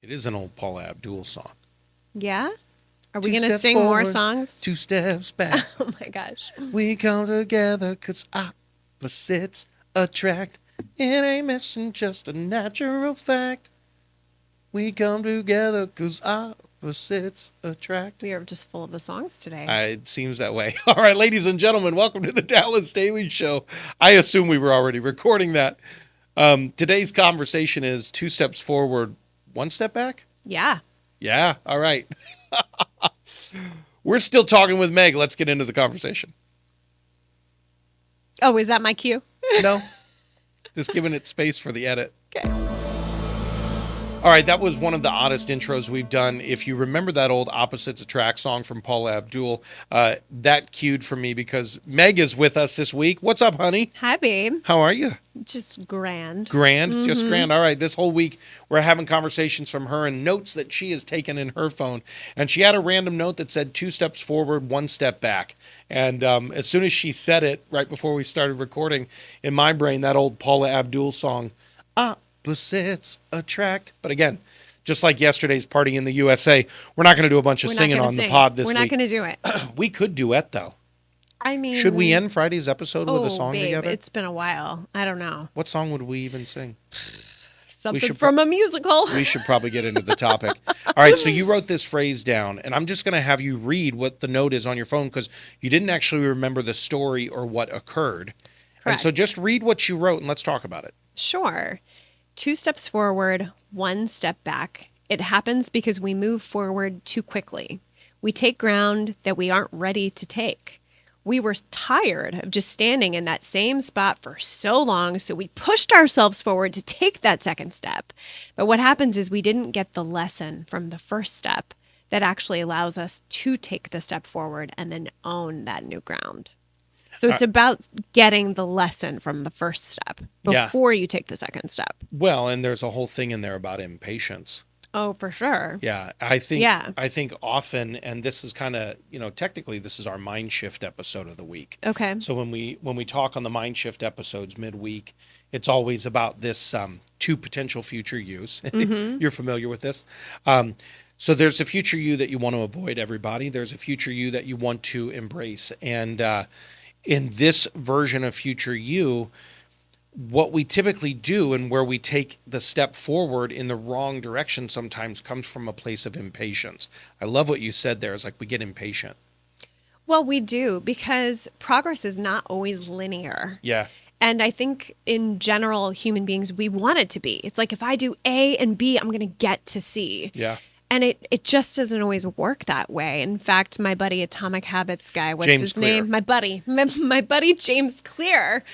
It is an old Paula Abdul song. Yeah? Are we Two going to steps sing more forward, songs? 2 steps back. Oh my gosh. We come together 'cause opposites attract. It ain't mission, just a natural fact. We come together 'cause opposites attract. We are just full of the songs today. It seems that way. All right, ladies and gentlemen, welcome to the Dallas Daily Show. I assume we were already recording that. Today's conversation is 2 steps forward, 1 step back? Yeah. Yeah, all right. We're still talking with Meg. Let's get into the conversation. Oh, is that my cue? No, just giving it space for the edit. Okay. All right, that was one of the oddest intros we've done. If you remember that old Opposites Attract song from Paula Abdul, that cued for me because Meg is with us this week. What's up, honey? Hi, babe. How are you? Just grand. Grand, just grand. All right, this whole week we're having conversations from her and notes that she has taken in her phone. And she had a random note that said 2 steps forward, 1 step back. And as soon as she said it, right before we started recording, in my brain, that old Paula Abdul song, Opposites Attract. But again, just like yesterday's party in the USA, we're not going to do a bunch of singing on the pod this week. We're not going to do it. We could duet, though. I mean, should we end Friday's episode with a song babe, together? It's been a while. I don't know. What song would we even sing? Something from a musical. We should probably get into the topic. All right, so you wrote this phrase down, and I'm just going to have you read what the note is on your phone because you didn't actually remember the story or what occurred. Correct. And so just read what you wrote and let's talk about it. Sure. 2 steps forward, 1 step back. It happens because we move forward too quickly. We take ground that we aren't ready to take. We were tired of just standing in that same spot for so long, so we pushed ourselves forward to take that second step. But what happens is we didn't get the lesson from the first step that actually allows us to take the step forward and then own that new ground. So it's about getting the lesson from the first step before you take the second step. Well, and there's a whole thing in there about impatience. Oh, for sure. Yeah, I think often, and this is kind of, technically this is our Mind Shift episode of the week. Okay. So when we talk on the Mind Shift episodes midweek, it's always about this 2 potential future yous. Mm-hmm. You're familiar with this. So there's a future you that you want to avoid, everybody. There's a future you that you want to embrace. And in this version of future you, what we typically do and where we take the step forward in the wrong direction sometimes comes from a place of impatience. I love what you said there. It's like we get impatient. Well, we do because progress is not always linear. Yeah. And I think in general, human beings, we want it to be. It's like if I do A and B, I'm going to get to C. Yeah. And it just doesn't always work that way. In fact, my buddy, Atomic Habits guy, what's James his Clear. name? My buddy James Clear.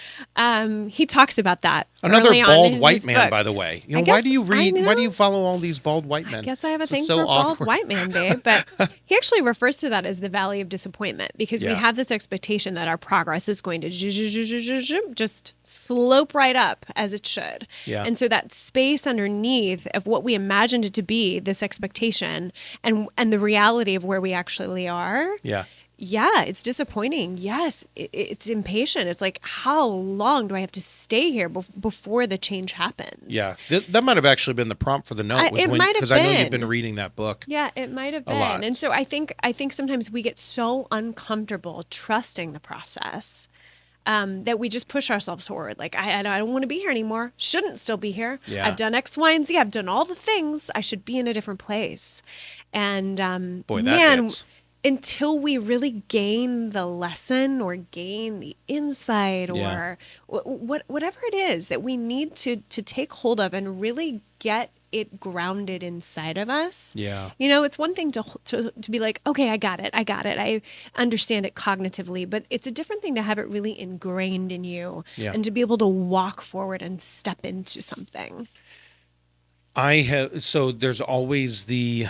He talks about that. Another early bald on in white his man, book. by the way. Why do you follow all these bald white men? I guess I have a thing so for bald awkward. white man, babe. But he actually refers to that as the valley of disappointment because we have this expectation that our progress is going to just slope right up as it should. Yeah. And so that space underneath of what we imagined it to be, this expectation and the reality of where we actually are. Yeah. Yeah, it's disappointing. Yes, it's impatient. It's like, how long do I have to stay here before the change happens? Yeah, that might have actually been the prompt for the note. Because I know you've been reading that book. Yeah, it might have been. lot. And so I think sometimes we get so uncomfortable trusting the process that we just push ourselves forward. Like, I don't want to be here anymore. Shouldn't still be here. Yeah. I've done X, Y, and Z. I've done all the things. I should be in a different place. And Boy, that hits. Until we really gain the lesson or gain the insight or whatever it is that we need to take hold of and really get it grounded inside of us. Yeah. It's one thing to be like, okay, I got it. I understand it cognitively, but it's a different thing to have it really ingrained in you and to be able to walk forward and step into something. So there's always the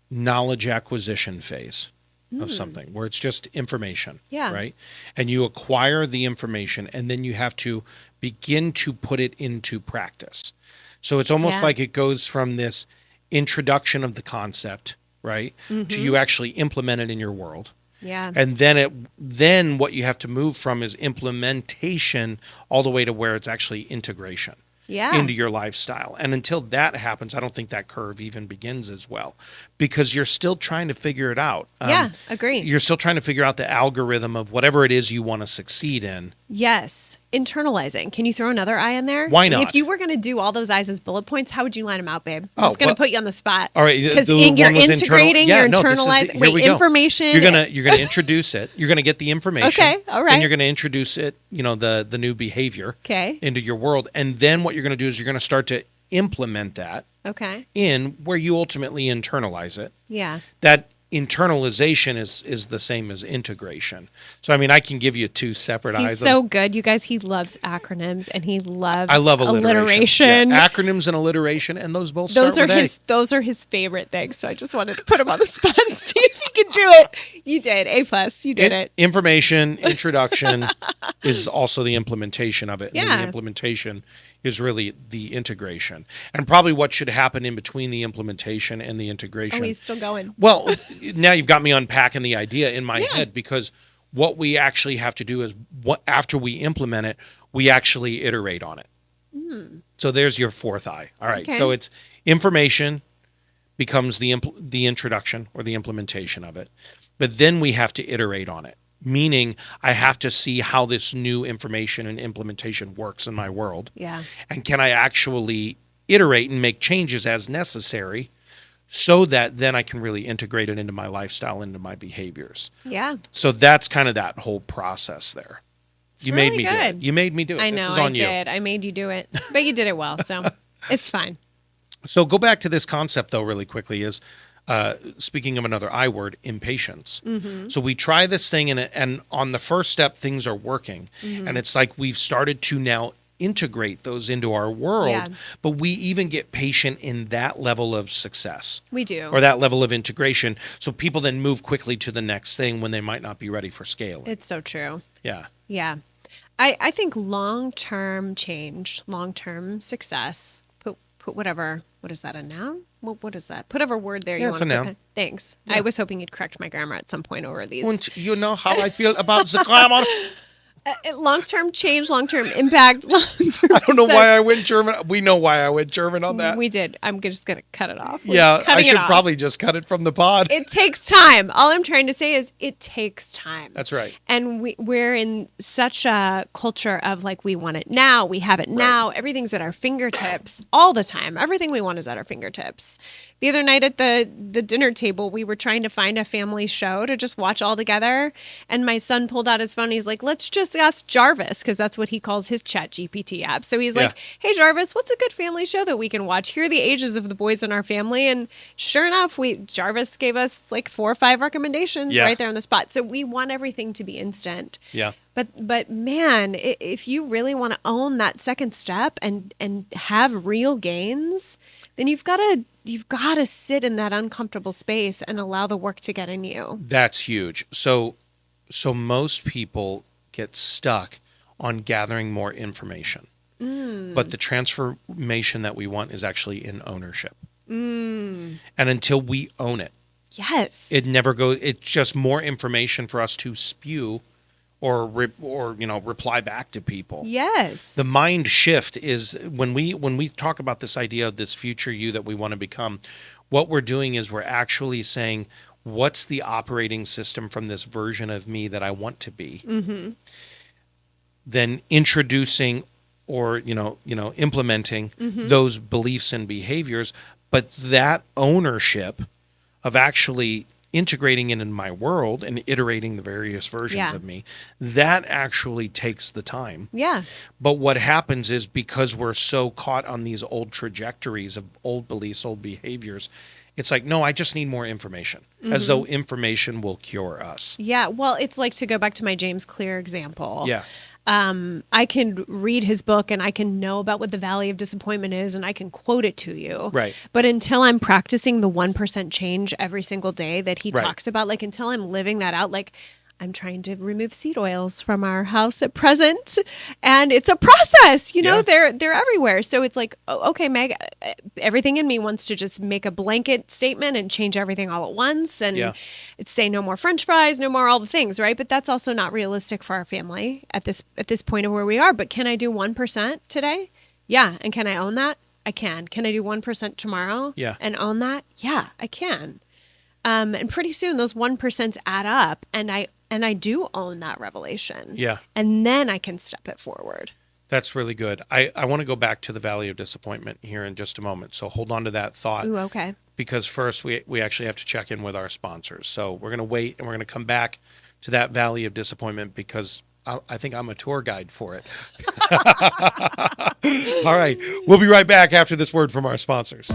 knowledge acquisition phase of something where it's just information, right? And you acquire the information and then you have to begin to put it into practice. So it's almost like it goes from this introduction of the concept, right, to you actually implement it in your world. Yeah. And then what you have to move from is implementation all the way to where it's actually integration. into your lifestyle. And until that happens, I don't think that curve even begins as well, because you're still trying to figure it out. Agree. You're still trying to figure out the algorithm of whatever it is you want to succeed in. Yes. Internalizing. Can you throw another I in there? Why not? If you were going to do all those I's as bullet points, how would you line them out, babe? I'm Oh, just going to well, put you on the spot. All right, Because the you're one was integrating, internal- you're no, this is- internalizing. here we go. Information. You're gonna introduce it. You're gonna get the information. Okay, all right. And you're gonna introduce it. The new behavior. Okay. Into your world, and then what you're gonna do is you're gonna start to implement that Okay. in where you ultimately internalize it. Yeah. That internalization is the same as integration. So I mean, I can give you two separate He's eyes. so good, you guys. He loves acronyms and he loves I love alliteration. alliteration. Yeah, acronyms and alliteration, and those both start with A. Those are his favorite things. So I just wanted to put him on the spot and see if he could do it. You did. A+. You did it. Information, introduction is also the implementation of it. And Yeah. the implementation is really the integration. And probably what should happen in between the implementation and the integration. Oh, he's still going. Well, now you've got me unpacking the idea in my head, because what we actually have to do is after we implement it, we actually iterate on it. So there's your fourth eye. All right. Okay. So it's information becomes the introduction or the implementation of it. But then we have to iterate on it, meaning I have to see how this new information and implementation works in my world. Yeah. And can I actually iterate and make changes as necessary so that then I can really integrate it into my lifestyle, into my behaviors. Yeah. So that's kind of that whole process there. You really made me do good. it. You made me do it. I know, This is on I you. did. I made you do it. But you did it well, so it's fine. So go back to this concept, though, really quickly, is speaking of another I word, impatience. So we try this thing, and on the first step, things are working. And it's like we've started to now integrate those into our world, Yeah. but we even get patient in that level of success. We do. Or that level of integration. So people then move quickly to the next thing when they might not be ready for scaling. It's so true. Yeah. Yeah. I think long-term change, long-term success, put whatever, what is that, a noun? What is that? Put whatever word there you Yeah, want it's to a put. noun. Thanks. I was hoping you'd correct my grammar at some point over these. And you know how I feel about the grammar? Long-term change, long-term impact, long-term I don't know why I went German. We know why I went German on that. We did. I'm just going to cut it off. We're Yeah, just cutting I it should off. probably just cut it from the pod. It takes time. All I'm trying to say is it takes time. That's right. And we're in such a culture of like, we want it now, we have it now, everything's at our fingertips all the time. Everything we want is at our fingertips. The other night at the dinner table, we were trying to find a family show to just watch all together. And my son pulled out his phone. He's like, let's just ask Jarvis, because that's what he calls his Chat GPT app. So he's like, hey, Jarvis, what's a good family show that we can watch? Here are the ages of the boys in our family. And sure enough, Jarvis gave us like 4 or 5 recommendations right there on the spot. So we want everything to be instant. Yeah. But man, if you really want to own that second step and have real gains, then you've got to sit in that uncomfortable space and allow the work to get in you. That's huge. So most people get stuck on gathering more information. But the transformation that we want is actually in ownership. And until we own it, Yes. it never goes. It's just more information for us to spew or reply back to people. Yes. The mind shift is when we talk about this idea of this future you that we want to become, what we're doing is we're actually saying, what's the operating system from this version of me that I want to be? Then introducing or implementing those beliefs and behaviors, but that ownership of actually integrating it in my world and iterating the various versions of me, that actually takes the time. Yeah. But what happens is because we're so caught on these old trajectories of old beliefs, old behaviors, it's like, no, I just need more information, as though information will cure us. Yeah. Well, it's like, to go back to my James Clear example. Yeah. I can read his book and I can know about what the Valley of Disappointment is and I can quote it to you. Right. But until I'm practicing the 1% change every single day that he talks about, like until I'm living that out, like I'm trying to remove seed oils from our house at present, and it's a process, they're everywhere. So it's like, okay, Meg, everything in me wants to just make a blanket statement and change everything all at once. And it's say no more French fries, no more all the things, right? But that's also not realistic for our family at this point of where we are. But can I do 1% today? Yeah. And can I own that? I can. Can I do 1% tomorrow? Yeah. And own that? Yeah, I can. And pretty soon those 1% add up, and I do own that revelation. Yeah. And then I can step it forward. That's really good. I want to go back to the valley of disappointment here in just a moment. So hold on to that thought. Ooh, okay. Because first we actually have to check in with our sponsors. So we're going to wait and we're going to come back to that valley of disappointment because I think I'm a tour guide for it. All right. We'll be right back after this word from our sponsors.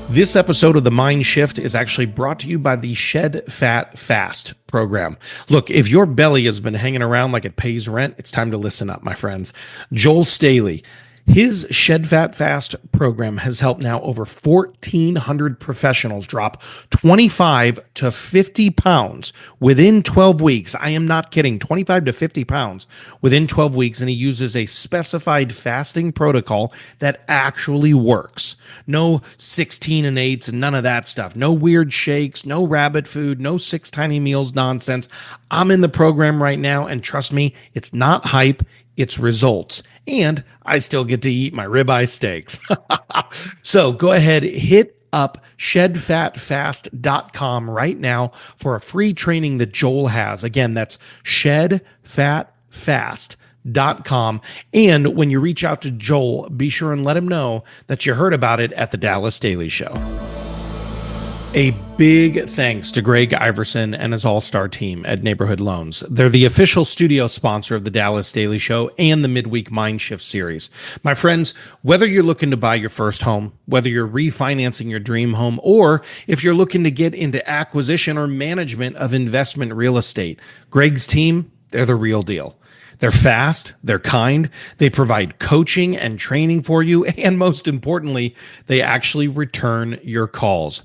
This episode of the Mind Shift is actually brought to you by the Shed Fat Fast program. Look, if your belly has been hanging around like it pays rent, it's time to listen up, my friends. Joel Staley, his Shed Fat Fast program has helped now over 1,400 professionals drop 25 to 50 pounds within 12 weeks. I am not kidding, 25 to 50 pounds within 12 weeks. And he uses a specified fasting protocol that actually works. No 16 and 8s and none of that stuff. No weird shakes, no rabbit food, no 6 tiny meals nonsense. I'm in the program right now, and trust me, it's not hype. It's results. And I still get to eat my ribeye steaks. So go ahead, hit up shedfatfast.com right now for a free training that Joel has. Again, that's shedfatfast.com. And when you reach out to Joel, be sure and let him know that you heard about it at the Dallas Daily Show. A big thanks to Greg Iverson and his all-star team at Neighborhood Loans. They're the official studio sponsor of the Dallas Daily Show and the Midweek MindSHIFT series. My friends, whether you're looking to buy your first home, whether you're refinancing your dream home, or if you're looking to get into acquisition or management of investment real estate, Greg's team, they're the real deal. They're fast, they're kind, they provide coaching and training for you, and most importantly, they actually return your calls.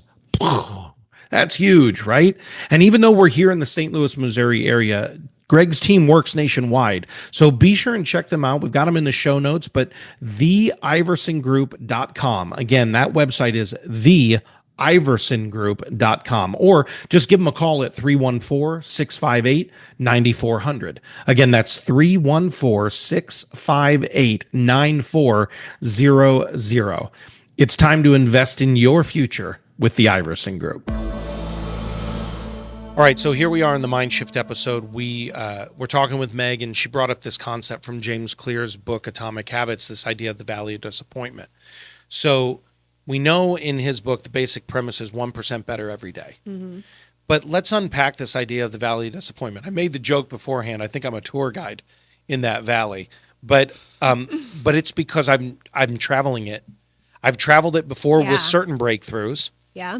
That's huge, right? And even though we're here in the St. Louis, Missouri area, Greg's team works nationwide. So be sure and check them out. We've got them in the show notes, but theiversongroup.com. Again, that website is theiversongroup.com, or just give them a call at 314-658-9400. Again, that's 314-658-9400. It's time to invest in your future with the Iverson Group. All right, so here we are in the Mind Shift episode. We're talking with Meg, and she brought up this concept from James Clear's book, Atomic Habits, this idea of the valley of disappointment. So we know in his book, the basic premise is 1% better every day. Mm-hmm. But let's unpack this idea of the valley of disappointment. I made the joke beforehand. I think I'm a tour guide in that valley, but it's because I'm traveling it. I've traveled it before with certain breakthroughs. Yeah.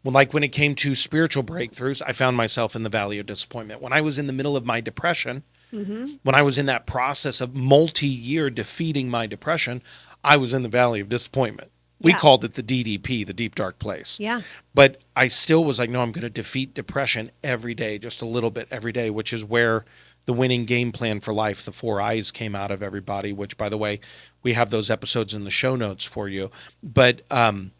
Well, like when it came to spiritual breakthroughs, I found myself in the valley of disappointment. When I was in the middle of my depression, when I was in that process of multi-year defeating my depression, I was in the valley of disappointment. We called it the DDP, the deep dark place. Yeah. But I still was like, no, I'm going to defeat depression every day, just a little bit every day, which is where the winning game plan for life, the 4 I's, came out of everybody, which, by the way, we have those episodes in the show notes for you. But I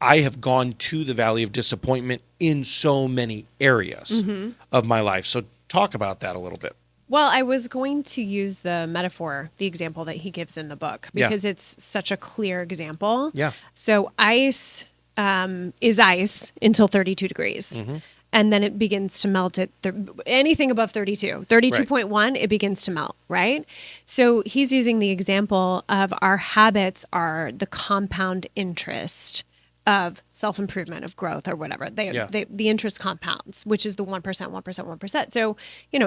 have gone to the valley of disappointment in so many areas of my life. So talk about that a little bit. Well, I was going to use the metaphor, the example that he gives in the book, because it's such a clear example. Yeah. So ice is ice until 32 degrees. Mm-hmm. And then it begins to melt at anything above 32. 32.1, it begins to melt, right? So he's using the example of our habits are the compound interest of self-improvement, of growth, or whatever. The interest compounds, which is the 1%, 1%, 1%. So,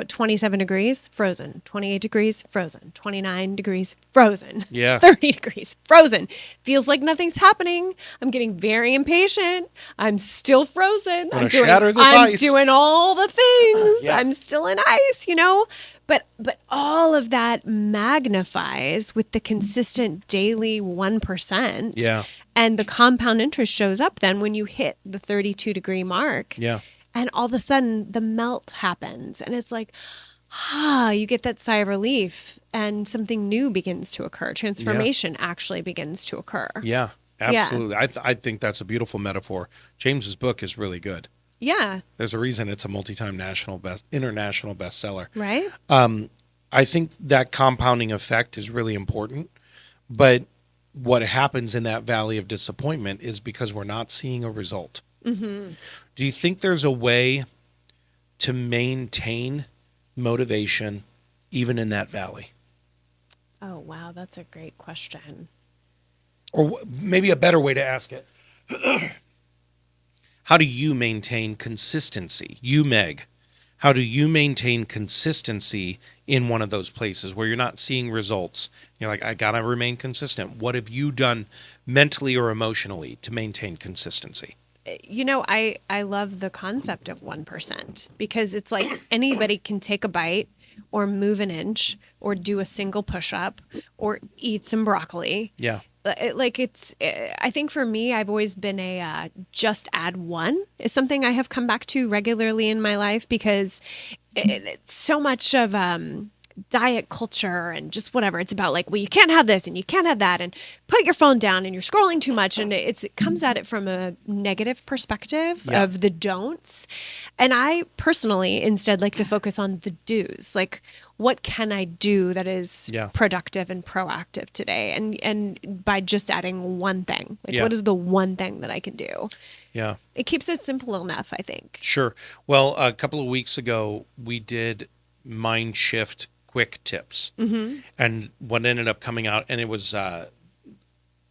27 degrees, frozen. 28 degrees, frozen. 29 degrees, frozen. Yeah. 30 degrees, frozen. Feels like nothing's happening. I'm getting very impatient. I'm still frozen. I'm doing all the things. Yeah. I'm still in ice, But all of that magnifies with the consistent daily 1%. Yeah. And the compound interest shows up then when you hit the 32 degree mark. Yeah. And all of a sudden the melt happens. And it's like, you get that sigh of relief and something new begins to occur. Transformation actually begins to occur. Yeah, absolutely. Yeah. I think that's a beautiful metaphor. James's book is really good. Yeah. There's a reason it's a multi-time international bestseller. Right. I think that compounding effect is really important. But what happens in that valley of disappointment is because we're not seeing a result. Mm-hmm. Do you think there's a way to maintain motivation even in that valley? Oh, wow. That's a great question. Or maybe a better way to ask it. How do you maintain consistency? You, Meg, how do you maintain consistency in one of those places where you're not seeing results? You're like, I got to remain consistent. What have you done mentally or emotionally to maintain consistency? You know, I love the concept of 1% because it's like anybody can take a bite or move an inch or do a single push-up or eat some broccoli. Yeah. I think for me, I've always been a just add one is something I have come back to regularly in my life because it's so much of diet culture and just whatever. It's about like, well, you can't have this and you can't have that and put your phone down and you're scrolling too much. And it comes at it from a negative perspective of the don'ts. And I personally instead like to focus on the do's. Like, what can I do that is productive and proactive today? And by just adding one thing, like what is the one thing that I can do? Yeah. It keeps it simple enough, I think. Sure. Well, a couple of weeks ago, we did MindSHIFT quick tips. Mm-hmm. And what ended up coming out, and it was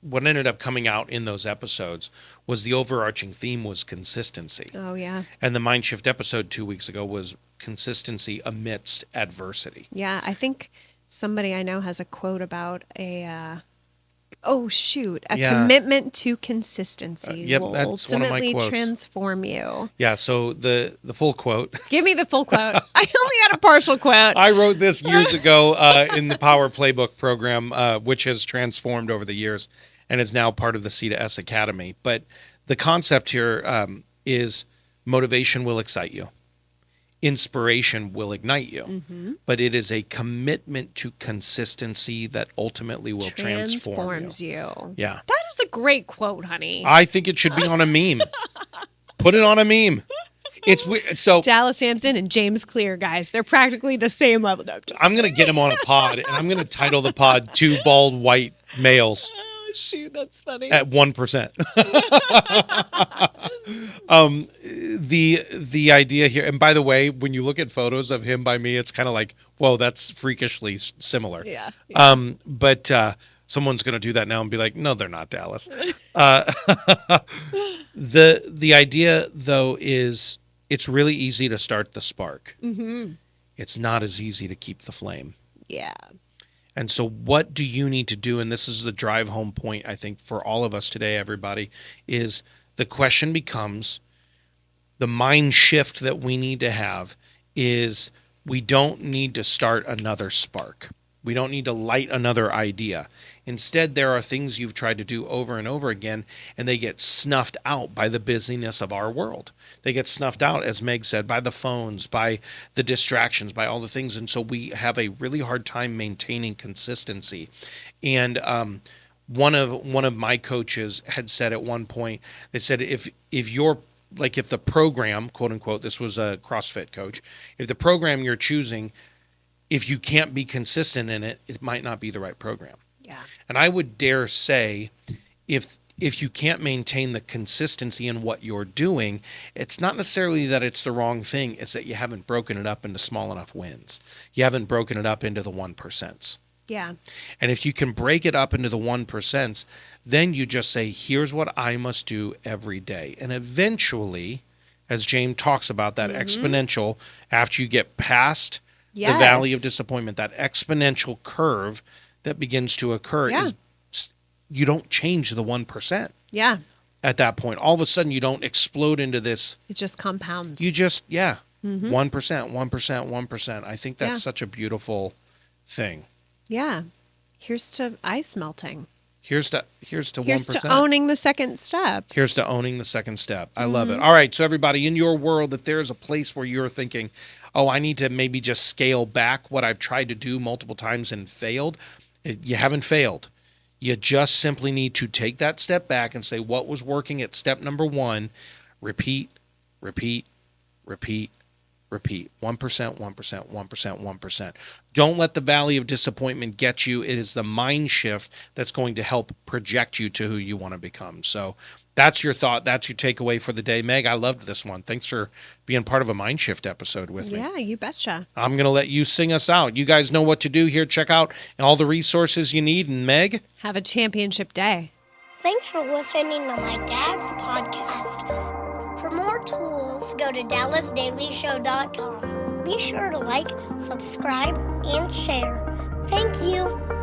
what ended up coming out in those episodes was the overarching theme was consistency. Oh, yeah. And the MindSHIFT episode 2 weeks ago was consistency amidst adversity. Yeah, I think somebody I know has a quote about a commitment to consistency will that's one of my ultimately quotes. Transform you. Yeah, so the full quote. Give me the full quote. I only had a partial quote. I wrote this years ago in the Power Playbook program, which has transformed over the years and is now part of the C to S Academy. But the concept here is motivation will excite you. Inspiration will ignite you, but it is a commitment to consistency that ultimately will transforms you. Yeah. That is a great quote, honey. I think it should be on a meme. Put it on a meme. It's weird. So Dallas Amsden and James Clear, guys, they're practically the same level. No, I'm going to get him on a pod, and I'm going to title the pod Two Bald White Males. Oh, shoot, that's funny. At 1%. The idea here, and by the way, when you look at photos of him by me, it's kind of like, whoa, that's freakishly similar. Yeah. But someone's going to do that now and be like, no, they're not, Dallas. The idea, though, is it's really easy to start the spark. Mm-hmm. It's not as easy to keep the flame. Yeah. And so what do you need to do? And this is the drive home point, I think, for all of us today, everybody, is the question becomes, the mind shift that we need to have is we don't need to start another spark. We don't need to light another idea. Instead, there are things you've tried to do over and over again, and they get snuffed out by the busyness of our world. They get snuffed out, as Meg said, by the phones, by the distractions, by all the things. And so we have a really hard time maintaining consistency. And one of my coaches had said at one point, they said, if the program, quote unquote, this was a CrossFit coach, if the program you're choosing, if you can't be consistent in it, it might not be the right program. Yeah. And I would dare say, if you can't maintain the consistency in what you're doing, it's not necessarily that it's the wrong thing. It's that you haven't broken it up into small enough wins. You haven't broken it up into the 1%. Yeah. And if you can break it up into the 1%, then you just say, here's what I must do every day. And eventually, as James talks about that exponential, after you get past the valley of disappointment, that exponential curve that begins to occur is you don't change the 1%. Yeah. At that point, all of a sudden you don't explode into this. It just compounds. You just, 1%. I think that's such a beautiful thing. Yeah. Here's to ice melting. Here's to 1%. Here's to owning the second step. Here's to owning the second step. I love it. All right. So everybody, in your world, if there's a place where you're thinking, oh, I need to maybe just scale back what I've tried to do multiple times and failed, you haven't failed. You just simply need to take that step back and say what was working at step number 1, repeat, repeat, repeat, Repeat, 1%, 1%, 1%, 1%. Don't let the valley of disappointment get you. It is the mind shift that's going to help project you to who you want to become. So that's your thought. That's your takeaway for the day. Meg, I loved this one. Thanks for being part of a mind shift episode with me. Yeah, you betcha. I'm going to let you sing us out. You guys know what to do here. Check out all the resources you need. And Meg, have a championship day. Thanks for listening to my dad's podcast. For more tools, go to DallasDailyShow.com. Be sure to like, subscribe, and share. Thank you.